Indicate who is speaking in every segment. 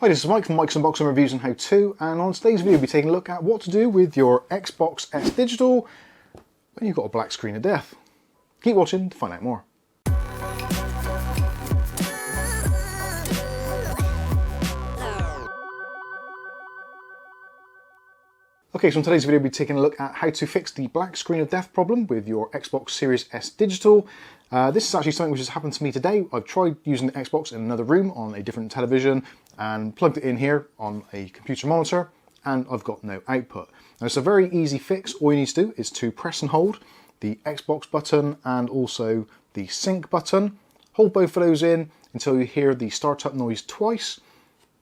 Speaker 1: Hi, this is Mike from Mike's Unboxing Reviews and How To, and on today's video we'll be taking a look at what to do with your Xbox S Digital when you've got a black screen of death. Keep watching to find out more. Okay, so in today's video we'll be taking a look at how to fix the black screen of death problem with your Xbox Series S Digital. This is actually something which has happened to me today. I've tried using the Xbox in another room on a different television and plugged it in here on a computer monitor, and I've got no output. Now it's a very easy fix. All you need to do is to press and hold the Xbox button and also the sync button. Hold both of those in until you hear the startup noise twice,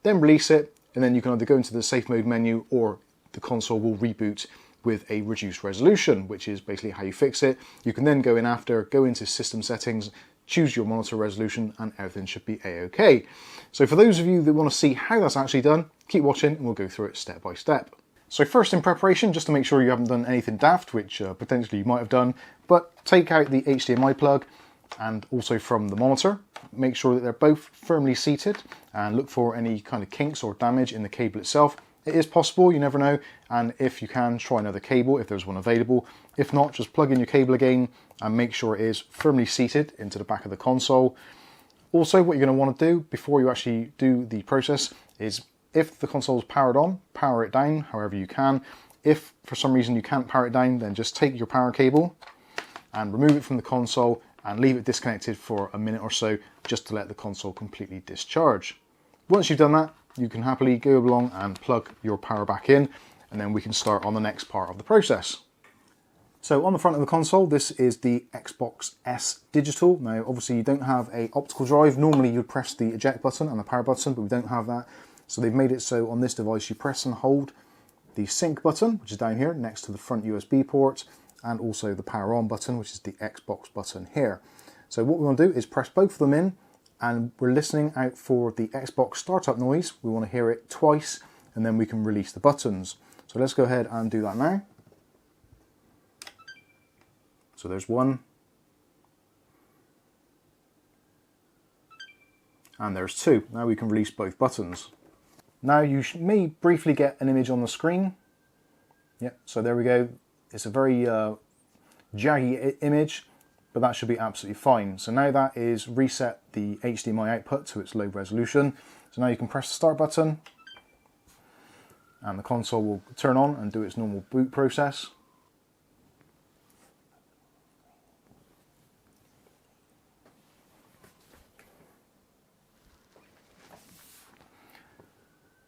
Speaker 1: then release it, and then you can either go into the safe mode menu or the console will reboot with a reduced resolution, which is basically how you fix it. You can then go into system settings, choose your monitor resolution, and everything should be a-okay. So for those of you that want to see how that's actually done, keep watching and we'll go through it step by step. So first, in preparation, just to make sure you haven't done anything daft, which potentially you might have done, but take out the HDMI plug and also from the monitor. Make sure that they're both firmly seated and look for any kind of kinks or damage in the cable itself. It is possible, you never know, and if you can, try another cable if there's one available. If not, just plug in your cable again and make sure it is firmly seated into the back of the console. Also, what you're going to want to do before you actually do the process is, if the console is powered on, power it down however you can. If for some reason you can't power it down, then just take your power cable and remove it from the console and leave it disconnected for a minute or so just to let the console completely discharge. Once you've done that, you can happily go along and plug your power back in, and then we can start on the next part of the process. So on the front of the console, this is the Xbox S Digital. Now obviously you don't have an optical drive. Normally you'd press the eject button and the power button, but we don't have that. So they've made it so on this device you press and hold the sync button, which is down here next to the front USB port, and also the power on button, which is the Xbox button here. So what we want to do is press both of them in, and we're listening out for the Xbox startup noise. We want to hear it twice, and then we can release the buttons. So let's go ahead and do that now. So there's one, and there's two. Now we can release both buttons. Now you may briefly get an image on the screen. Yep, so there we go. It's a very jaggy image, but that should be absolutely fine. So now that is reset the HDMI output to its low resolution. So now you can press the start button and the console will turn on and do its normal boot process.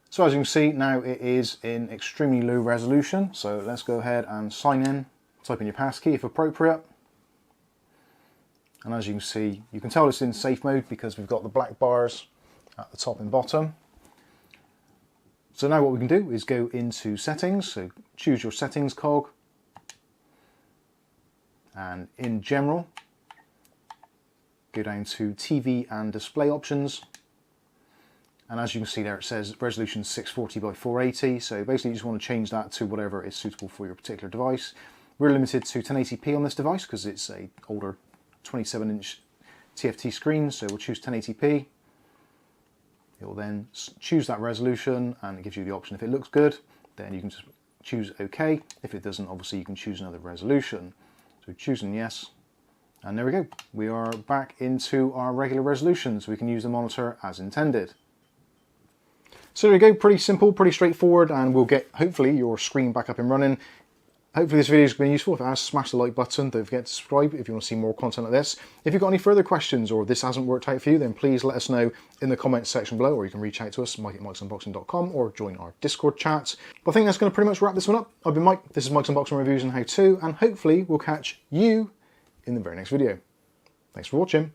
Speaker 1: So as you can see, now it is in extremely low resolution. So let's go ahead and sign in, type in your passkey if appropriate. And as you can see, you can tell it's in safe mode because we've got the black bars at the top and bottom. So now what we can do is go into settings. So choose your settings cog. And in general, go down to TV and display options. And as you can see there, it says resolution 640 by 480. So basically you just want to change that to whatever is suitable for your particular device. We're limited to 1080p on this device because it's an older 27-inch TFT screen, so we'll choose 1080p. It will then choose that resolution and it gives you the option. If it looks good, then you can just choose OK. If it doesn't, obviously you can choose another resolution. So choosing yes, and there we go. We are back into our regular resolution, so we can use the monitor as intended. So there we go, pretty simple, pretty straightforward, and we'll get hopefully your screen back up and running. Hopefully this video has been useful. If it has, smash the like button. Don't forget to subscribe if you want to see more content like this. If you've got any further questions or this hasn't worked out for you, then please let us know in the comments section below, or you can reach out to us, mike@mikesunboxing.com, or join our Discord chat. But I think that's going to pretty much wrap this one up. I've been Mike, this is Mike's Unboxing Reviews and How To, and hopefully we'll catch you in the very next video. Thanks for watching.